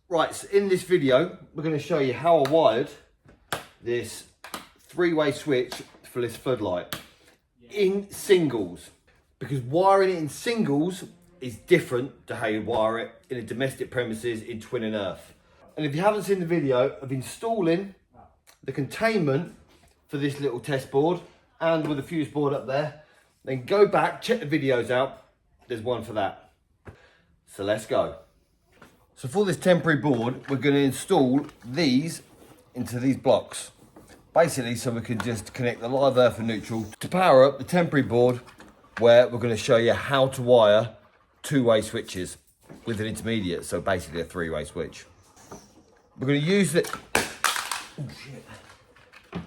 Right, so in this video, we're going to show you how I wired this three-way switch for this floodlight in singles. Because wiring it in singles is different to how you wire it in a domestic premises in twin and earth. And if you haven't seen the video of installing the containment for this little test board and with a fuse board up there, then go back, check the videos out. There's one for that. So let's go. So for this temporary board, we're going to install these into these blocks. Basically, so we can just connect the live earth and neutral to power up the temporary board, where we're going to show you how to wire two-way switches with an intermediate. So basically a three-way switch. We're going to use it. Oh, shit.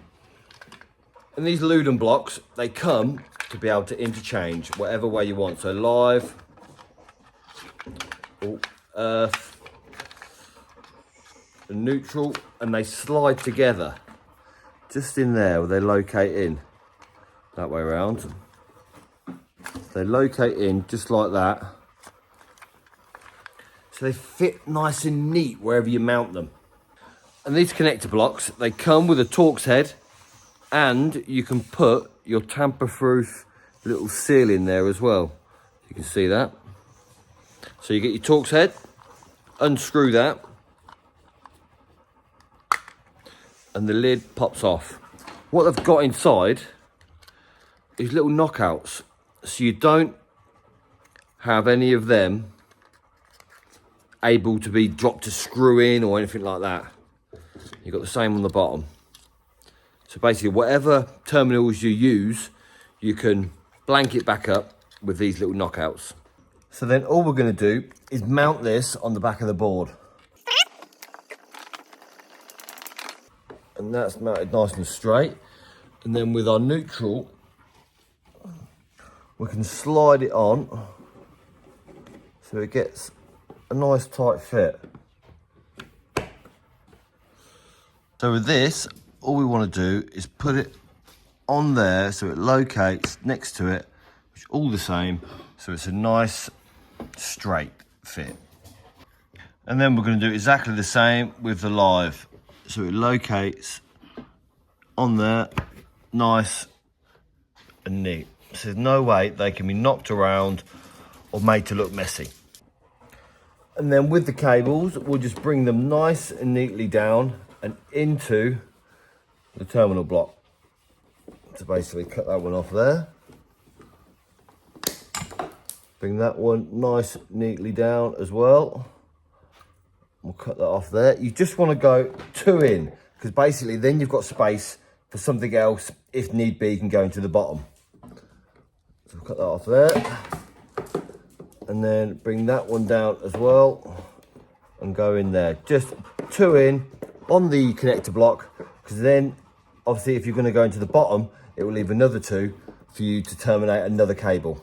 And these Lewden blocks, they come to be able to interchange whatever way you want. So live, earth, and neutral, and they slide together just in there where they locate in that way around. They locate in just like that, so they fit nice and neat wherever you mount them. And these connector blocks, they come with a Torx head, and you can put your tamper-proof little seal in there as well. You can see that. So you get your Torx head, unscrew that, and the lid pops off. What they've got inside is little knockouts, so you don't have any of them able to be dropped to screw in or anything like that. You've got the same on the bottom. So basically, whatever terminals you use, you can blank it back up with these little knockouts. So then all we're going to do is mount this on the back of the board. And that's mounted nice and straight. And then with our neutral, we can slide it on so it gets a nice tight fit. So with this, all we want to do is put it on there so it locates next to it, which is all the same, so it's a nice straight fit. And then we're going to do exactly the same with the live, so it locates on there nice and neat, so there's no way they can be knocked around or made to look messy. And then with the cables, we'll just bring them nice and neatly down and into the terminal block. So basically cut that one off there, bring that one nice neatly down as well. We'll cut that off there. You just want to go two in, because basically then you've got space for something else if need be. You can go into the bottom. So we'll cut that off there, and then bring that one down as well and go in there. Just two in on the connector block, because then obviously if you're going to go into the bottom, it will leave another two for you to terminate another cable.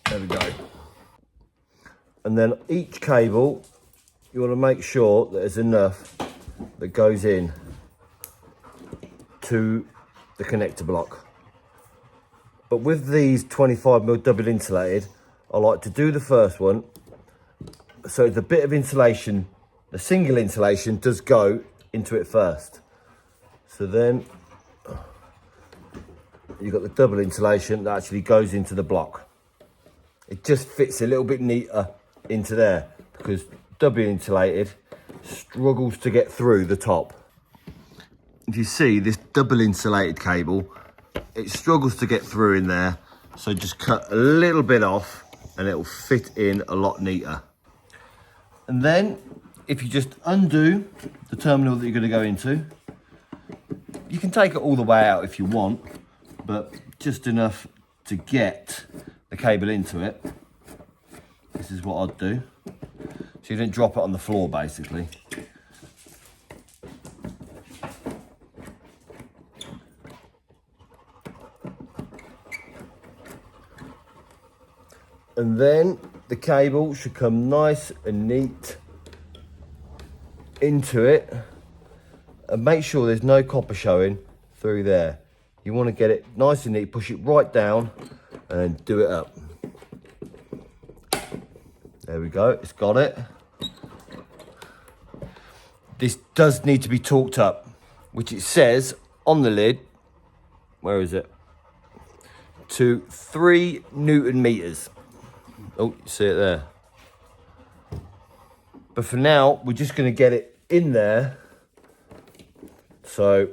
There we go. And then each cable, you want to make sure that there's enough that goes in to the connector block. But with these 25mm double insulated, I like to do the first one so the bit of insulation, the single insulation, does go into it first. So then you've got the double insulation that actually goes into the block. It just fits a little bit neater into there, because double insulated struggles to get through the top. If you see this double insulated cable, it struggles to get through in there, so just cut a little bit off and it will fit in a lot neater. And then if you just undo the terminal that you're going to go into, you can take it all the way out if you want, but just enough to get the cable into it. This is what I'd do, so you don't drop it on the floor basically. And then the cable should come nice and neat into it, and make sure there's no copper showing through there. You want to get it nice and neat, push it right down and do it up. There we go, it's got it. This does need to be torqued up, which it says on the lid, where is it? To 3 Newton meters. Oh, you see it there. But for now, we're just going to get it in there so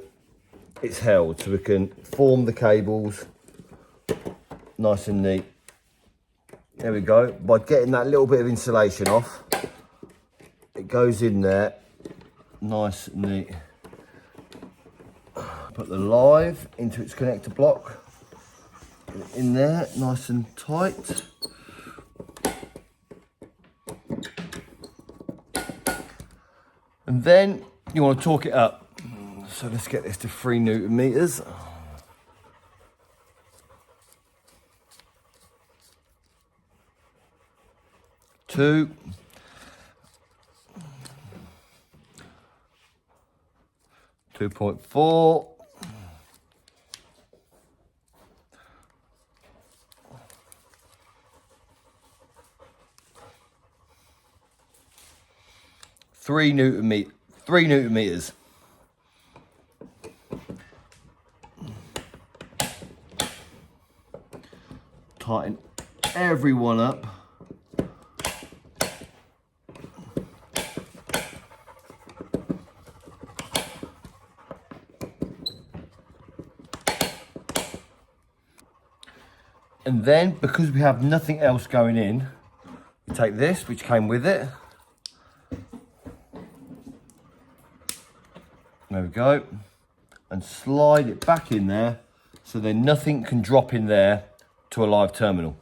it's held, so we can form the cables nice and neat. There we go. By getting that little bit of insulation off, it goes in there nice and neat. Put the live into its connector block. Get it in there nice and tight. And then you want to torque it up. So let's get this to 3 Newton meters. Two. 2.4. 3 Newton meters. Tighten everyone up. And then, because we have nothing else going in, take this, which came with it. There we go. And slide it back in there, so then nothing can drop in there to a live terminal.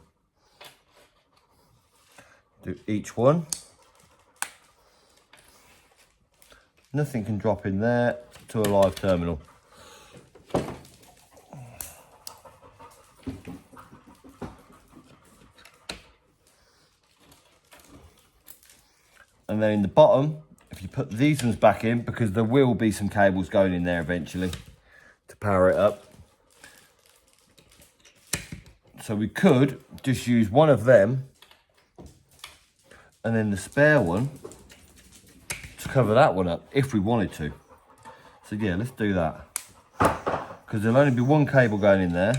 Do each one. Nothing can drop in there to a live terminal. And then in the bottom, if you put these ones back in, because there will be some cables going in there eventually to power it up. So we could just use one of them and then the spare one to cover that one up if we wanted to. So yeah, let's do that. Because there'll only be one cable going in there.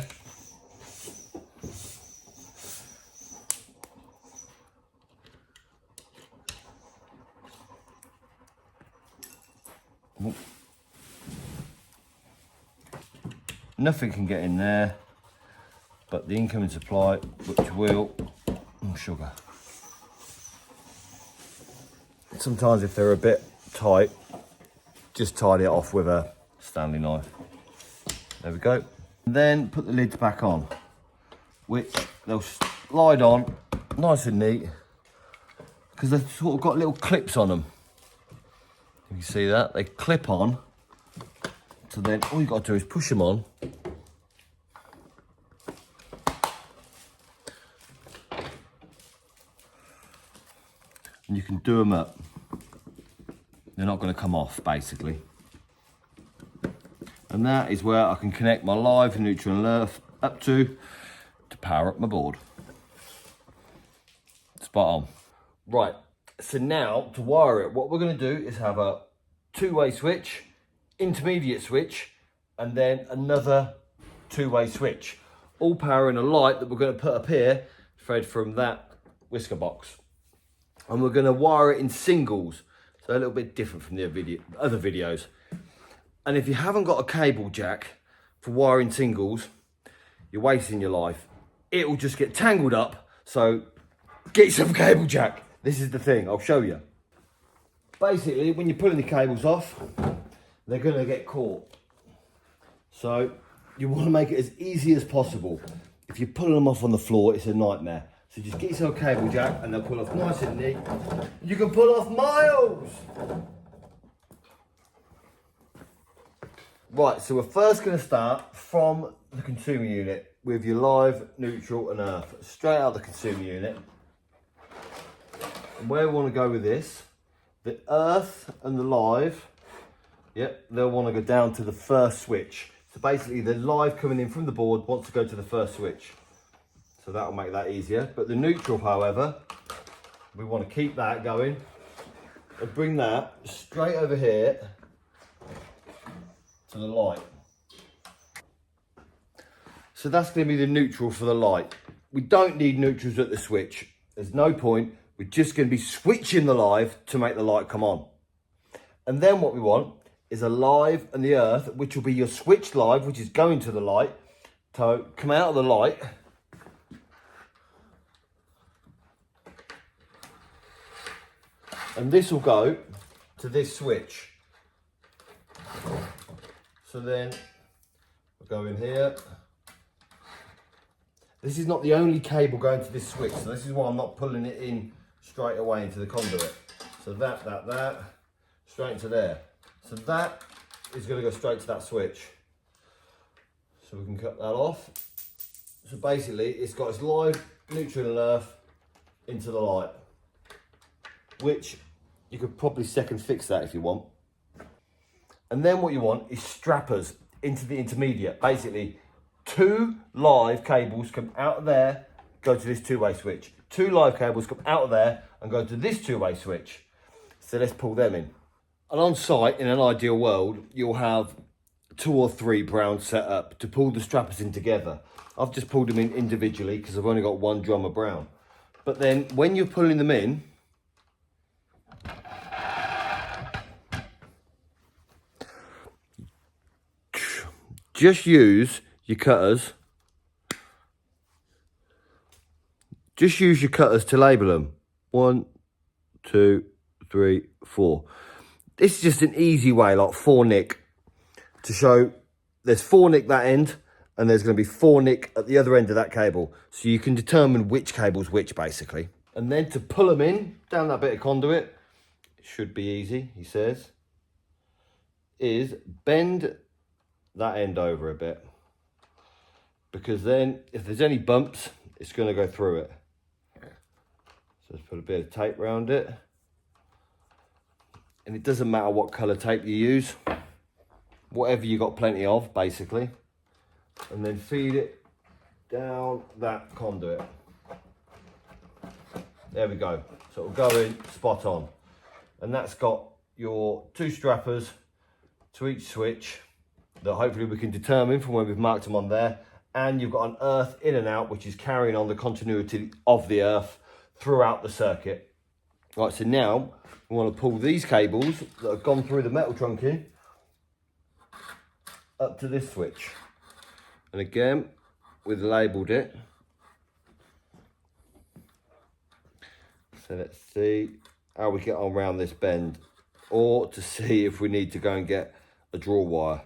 Nothing can get in there but the incoming supply, which will, sugar. Sometimes if they're a bit tight, just tidy it off with a Stanley knife. There we go. And then put the lids back on, which they'll slide on nice and neat, because they've sort of got little clips on them. You can see that, they clip on. So then all you got to do is push them on. And you can do them up. They're not going to come off, basically. And that is where I can connect my live, neutral and earth up to power up my board. Spot on. Right, so now to wire it, what we're going to do is have a 2-way switch, intermediate switch, and then another 2-way switch, all powering a light that we're going to put up here, fed from that whisker box. And we're going to wire it in singles, so a little bit different from the other videos. And if you haven't got a cable jack for wiring singles, you're wasting your life. It will just get tangled up, so get yourself a cable jack. This is the thing, I'll show you. Basically, when you're pulling the cables off, they're going to get caught. So you want to make it as easy as possible. If you're pulling them off on the floor, it's a nightmare. So just get yourself a cable jack and they'll pull off nice and neat. You can pull off miles. Right, so we're first going to start from the consumer unit with your live, neutral and earth. Straight out of the consumer unit. And where we want to go with this, the earth and the live, yep, they'll want to go down to the first switch. So basically the live coming in from the board wants to go to the first switch. So that will make that easier. But the neutral, however, we want to keep that going and bring that straight over here to the light. So that's going to be the neutral for the light. We don't need neutrals at the switch. There's no point. We're just going to be switching the live to make the light come on. And then what we want is a live and the earth, which will be your switch live, which is going to the light, to come out of the light. And this will go to this switch. So then we'll go in here. This is not the only cable going to this switch, so this is why I'm not pulling it in straight away into the conduit. So that, straight into there. So that is going to go straight to that switch. So we can cut that off. So basically, it's got its live, neutral and earth into the light, which you could probably second fix that if you want. And then what you want is strappers into the intermediate. Basically, 2 live cables come out of there, go to this 2-way switch. 2 live cables come out of there and go to this 2-way switch. So let's pull them in. And on site, in an ideal world, you'll have 2 or 3 browns set up to pull the strappers in together. I've just pulled them in individually because I've only got 1 drum of brown. But then when you're pulling them in, just use your cutters. Just use your cutters to label them. 1, 2, 3, 4. This is just an easy way, like 4 nick, to show there's 4 nick that end and there's going to be 4 nick at the other end of that cable. So you can determine which cable's which, basically. And then to pull them in down that bit of conduit, it should be easy, he says, is bend that end over a bit. Because then if there's any bumps, it's going to go through it. So let's put a bit of tape around it. And it doesn't matter what colour tape you use. Whatever you got plenty of, basically. And then feed it down that conduit. There we go. So it'll go in spot on. And that's got your 2 strappers to each switch that hopefully we can determine from when we've marked them on there. And you've got an earth in and out, which is carrying on the continuity of the earth throughout the circuit. Right, so now we want to pull these cables that have gone through the metal trunking up to this switch. And again, we've labelled it. So let's see how we get on around this bend, or to see if we need to go and get a draw wire.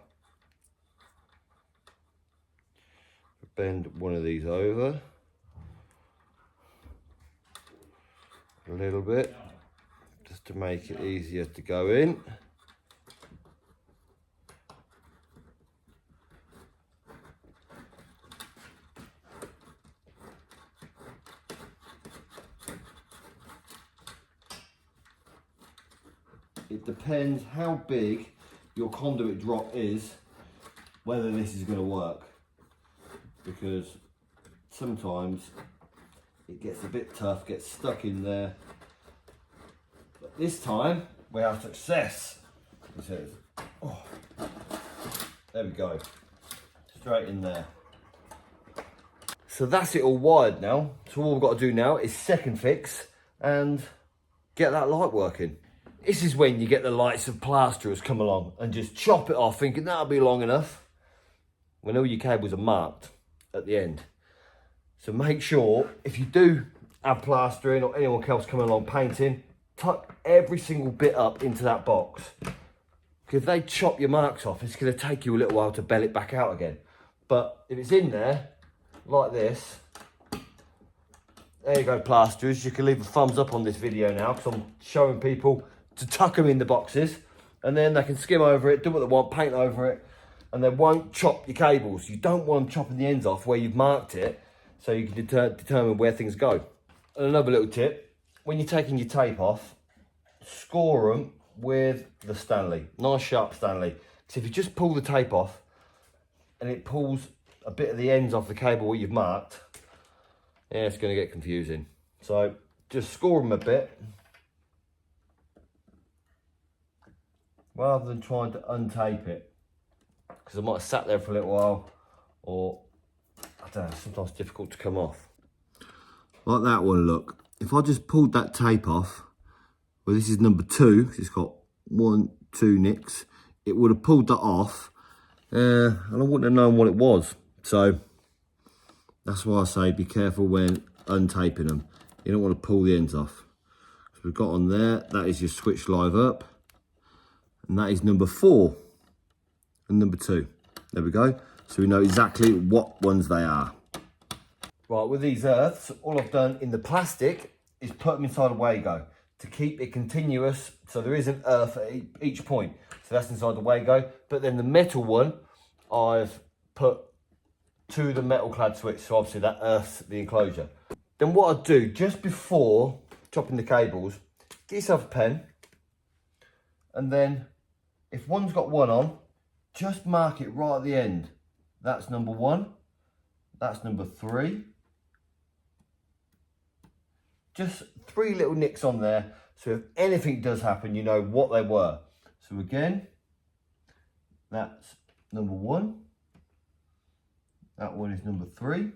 Bend one of these over a little bit, just to make it easier to go in. It depends how big your conduit drop is, whether this is going to work. Because sometimes it gets a bit tough, gets stuck in there. But this time we have success. It says, oh, there we go, straight in there. So that's it all wired now. So all we've got to do now is second fix and get that light working. This is when you get the lights of plasterers come along and just chop it off, thinking that'll be long enough, when all your cables are marked at the end. So make sure, if you do have plastering or anyone else coming along painting, tuck every single bit up into that box. Because if they chop your marks off, it's going to take you a little while to bell it back out again. But if it's in there, like this, there you go, plasterers. You can leave a thumbs up on this video now, because I'm showing people to tuck them in the boxes, and then they can skim over it, do what they want, paint over it, and they won't chop your cables. You don't want them chopping the ends off where you've marked it, so you can determine where things go. And another little tip, when you're taking your tape off, score them with the Stanley, nice sharp Stanley. Because if you just pull the tape off and it pulls a bit of the ends off the cable where you've marked, yeah, it's going to get confusing. So just score them a bit, rather than trying to untape it, because I might have sat there for a little while, or I don't know, sometimes it's difficult to come off. Like that one, look. If I just pulled that tape off, well, this is number 2, it's got 1, 2 nicks, it would have pulled that off, and I wouldn't have known what it was. So that's why I say be careful when untaping them. You don't want to pull the ends off. So we've got on there, that is your switch live up, and that is number 4 and number 2. There we go. So we know exactly what ones they are. Right, with these earths, all I've done in the plastic is put them inside a Wago to keep it continuous, so there is an earth at each point. So that's inside the Wago. But then the metal one, I've put to the metal clad switch, so obviously that earths the enclosure. Then what I'd do, just before chopping the cables, get yourself a pen, and then if one's got 1 on, just mark it right at the end. That's number 1, that's number 3. Just 3 little nicks on there, so if anything does happen, you know what they were. So again, that's number 1. That one is number 3.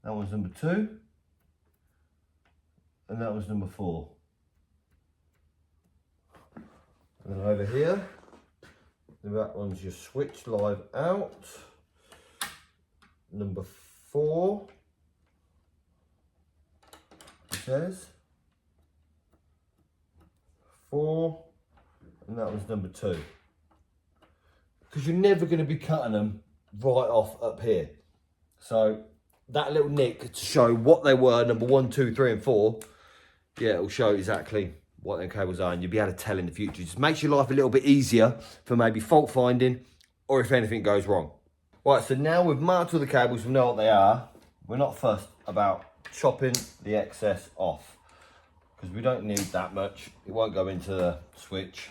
That one's number 2. And that was number 4. And then over here, that one's your switch live out. Number 4. It says 4. And that was number 2. Because you're never going to be cutting them right off up here. So that little nick to show what they were, number 1, 2, 3 and 4, yeah, it'll show exactly what them cables are, and you'll be able to tell in the future. It just makes your life a little bit easier for maybe fault finding, or if anything goes wrong. Right, so now we've marked all the cables, we know what they are. We're not fussed about chopping the excess off, because we don't need that much. It won't go into the switch.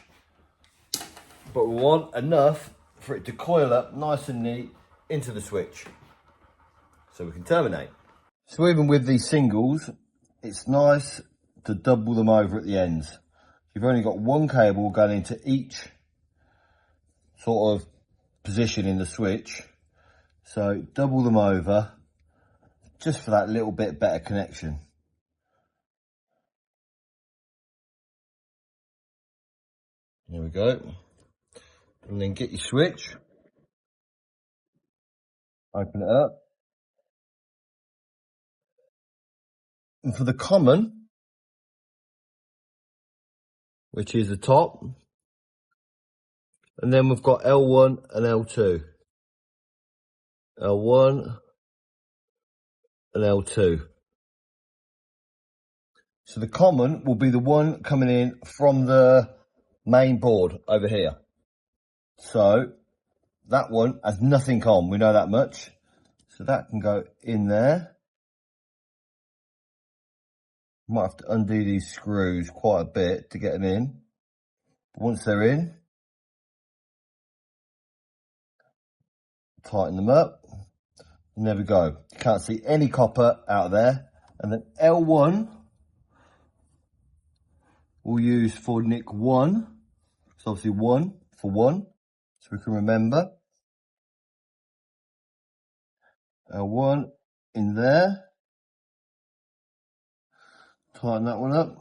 But we want enough for it to coil up nice and neat into the switch, so we can terminate. So even with these singles, it's nice to double them over at the ends. You've only got 1 cable going into each sort of position in the switch, so double them over just for that little bit better connection. There we go. And then get your switch, open it up, and for the common, which is the top, and then we've got L1 and L2, L1 and L2. So the common will be the one coming in from the main board over here. So that one has nothing on, we know that much. So that can go in there. Might have to undo these screws quite a bit to get them in. But once they're in, tighten them up. And there we go. You can't see any copper out of there. And then L1 we'll use for nick 1. So obviously 1 for 1. So we can remember. L1 in there. Tighten that one up.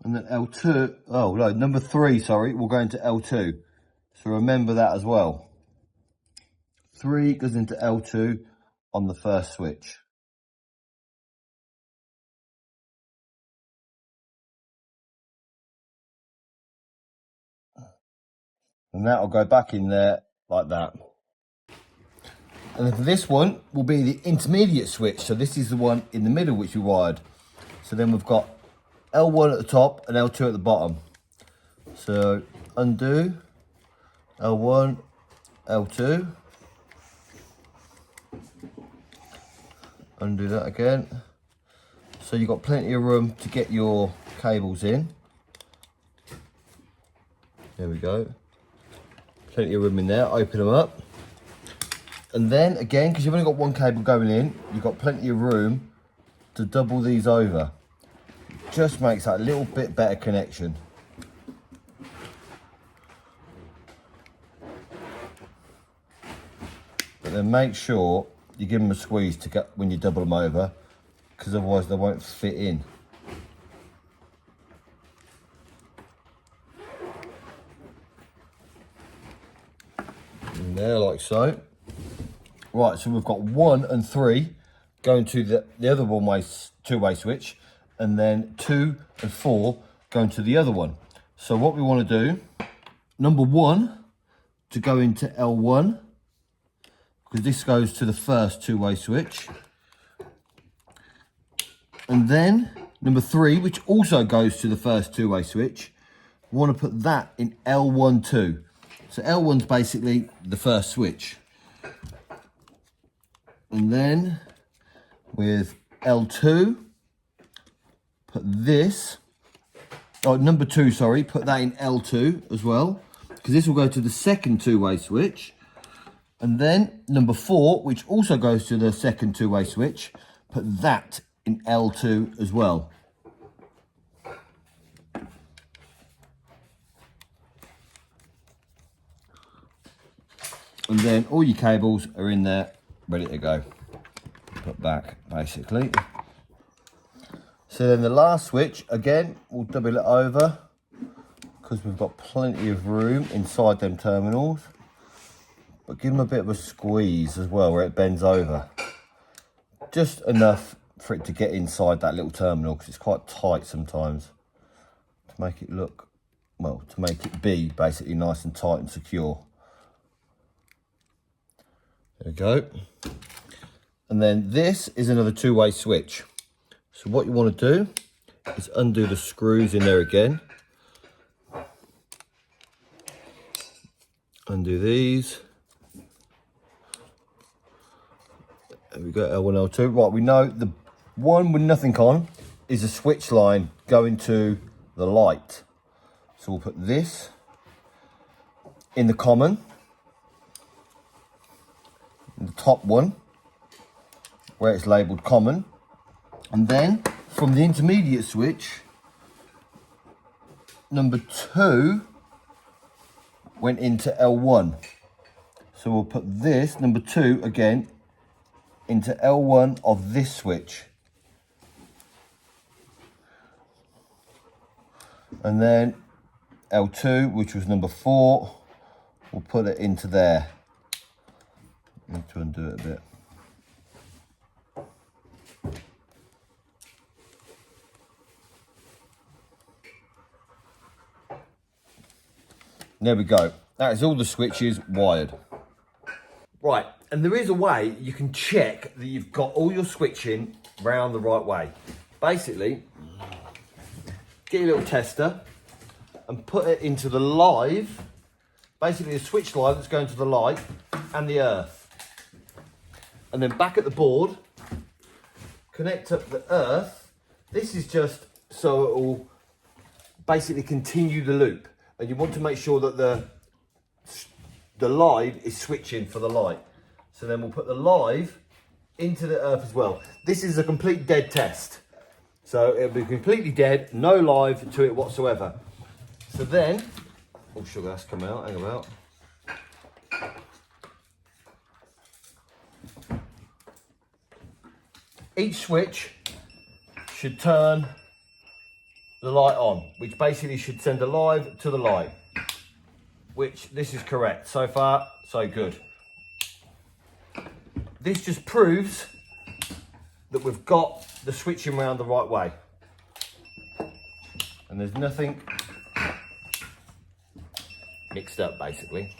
And then L2, oh no, number 3, sorry, we'll go into L2. So remember that as well. 3 goes into L2 on the first switch. And that will go back in there like that. And then for this one will be the intermediate switch. So this is the one in the middle which we wired. So then we've got L1 at the top and L2 at the bottom. So undo, L1, L2. Undo that again. So you've got plenty of room to get your cables in. There we go. Plenty of room in there, open them up. And then again, because you've only got one cable going in, you've got plenty of room to double these over. Just makes that a little bit better connection. But then make sure you give them a squeeze to get when you double them over, because otherwise they won't fit in. In there like so. Right, so we've got 1 and 3 going to the other two-way switch, and then 2 and 4 going to the other one. So what we want to do, number 1 to go into L1, because this goes to the first two-way switch. And then number 3, which also goes to the first two-way switch, we want to put that in L1 too. So L1's basically the first switch. And then with L2, put this, oh, number 2, sorry, put that in L2 as well, because this will go to the second two-way switch. And then number 4, which also goes to the second two-way switch, put that in L2 as well. And then all your cables are in there, ready to go. Put back, basically. So then the last switch, again, we'll double it over, because we've got plenty of room inside them terminals. But give them a bit of a squeeze as well, where it bends over. Just enough for it to get inside that little terminal, because it's quite tight sometimes. To make it look, well, to make it be basically nice and tight and secure. There we go. And then this is another two-way switch. So what you want to do is undo the screws in there again. Undo these. There we go, L1, L2. Right, we know the one with nothing on is a switch line going to the light. So we'll put this in the common, in the top one, where it's labelled common. And then from the intermediate switch, number 2 went into L1. So we'll put this, number 2, again, into L1 of this switch. And then L2, which was number 4, we'll put it into there. Need to undo it a bit. There we go. That is all the switches wired. Right, and there is a way you can check that you've got all your switching round the right way. Basically, get your little tester and put it into the live, basically the switch line that's going to the light and the earth. And then back at the board, connect up the earth. This is just so it will basically continue the loop. And you want to make sure that the live is switching for the light. So then we'll put the live into the earth as well. This is a complete dead test. So it'll be completely dead, no live to it whatsoever. So then, oh sugar, that's come out, hang about. Each switch should turn the light on, which basically should send a live to the light, which this is correct. So far, so good. This just proves that we've got the switching around the right way. And there's nothing mixed up, basically.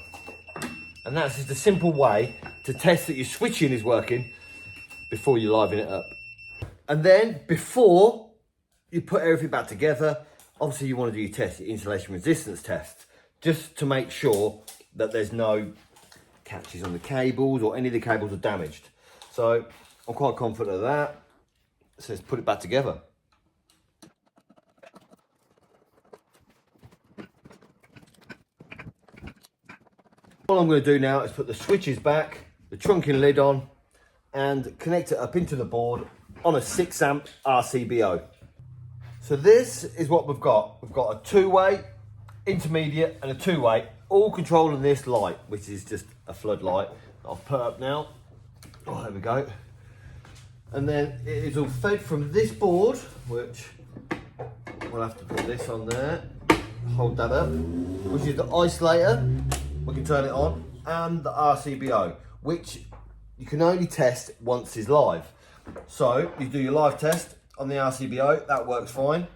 And that's just a simple way to test that your switching is working before you liven it up. And then before you put everything back together, obviously you want to do your test, your insulation resistance test, just to make sure that there's no catches on the cables or any of the cables are damaged. So I'm quite confident of that. So let's put it back together. All I'm going to do now is put the switches back the trunking lid on and connect it up into the board on a 6 amp RCBO. So this is what we've got. We've got a 2-way, intermediate and a 2-way, all controlling this light, which is just a floodlight that I've put up now. Oh, there we go. And then it is all fed from this board, which we'll have to put this on there, hold that up, which is the isolator, we can turn it on, and the RCBO, which you can only test once it's live. So you do your live test on the RCBO, that works fine.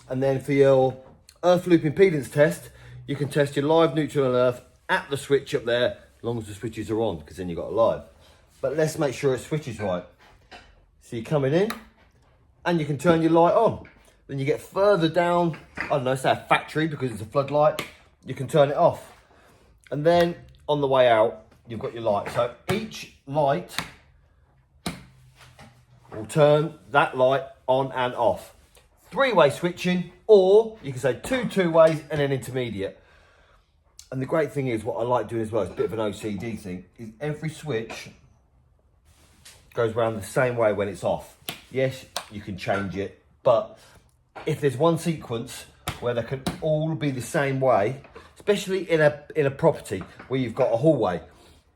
And then for your earth loop impedance test, you can test your live, neutral and earth at the switch up there, as long as the switches are on, because then you've got a live. But let's make sure it switches right. So you're coming in and you can turn your light on. Then you get further down, I don't know, say a factory, because it's a floodlight, you can turn it off. And then on the way out, you've got your light. So each light will turn that light on and off. 3-way switching, or you can say 2 ways and an intermediate. And the great thing is, what I like doing as well, it's a bit of an OCD thing, is every switch goes around the same way when it's off. Yes, you can change it, but if there's one sequence where they can all be the same way, especially in a property where you've got a hallway,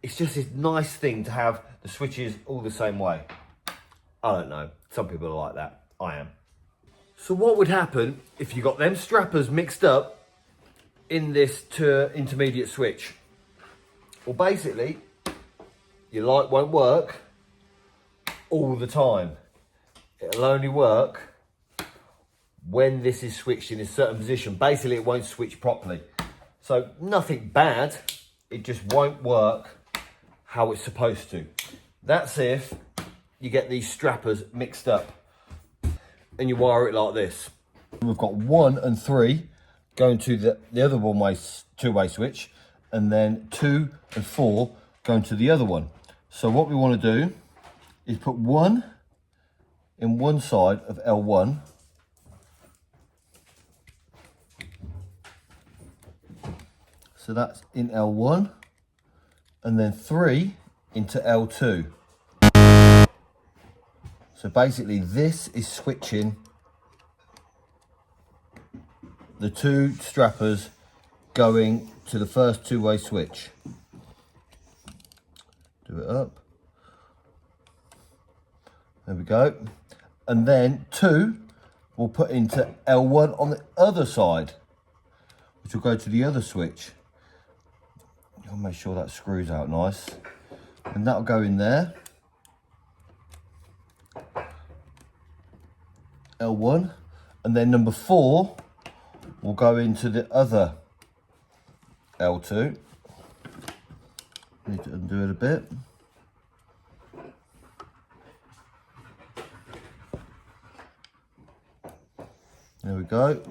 it's just this nice thing to have the switches all the same way. I don't know, some people are like that, I am. So what would happen if you got them strappers mixed up in this intermediate switch? Well, basically, your light won't work all the time. It'll only work when this is switched in a certain position. Basically, it won't switch properly. So nothing bad, it just won't work how it's supposed to. That's if you get these strappers mixed up and you wire it like this. We've got 1 and 3 going to the other 2-way switch, and then 2 and 4 going to the other one. So what we want to do is put 1 in one side of L1, so that's in L1, and then 3 into L2. So basically this is switching the 2 strappers going to the first 2-way switch. Do it up. There we go. And then 2 we'll put into L1 on the other side, which will go to the other switch. I'll make sure that screws out nice. And that'll go in there. L1. And then number 4 will go into the other L2. Need to undo it a bit. There we go.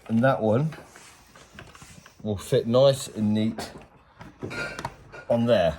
And that one will fit nice and neat on there.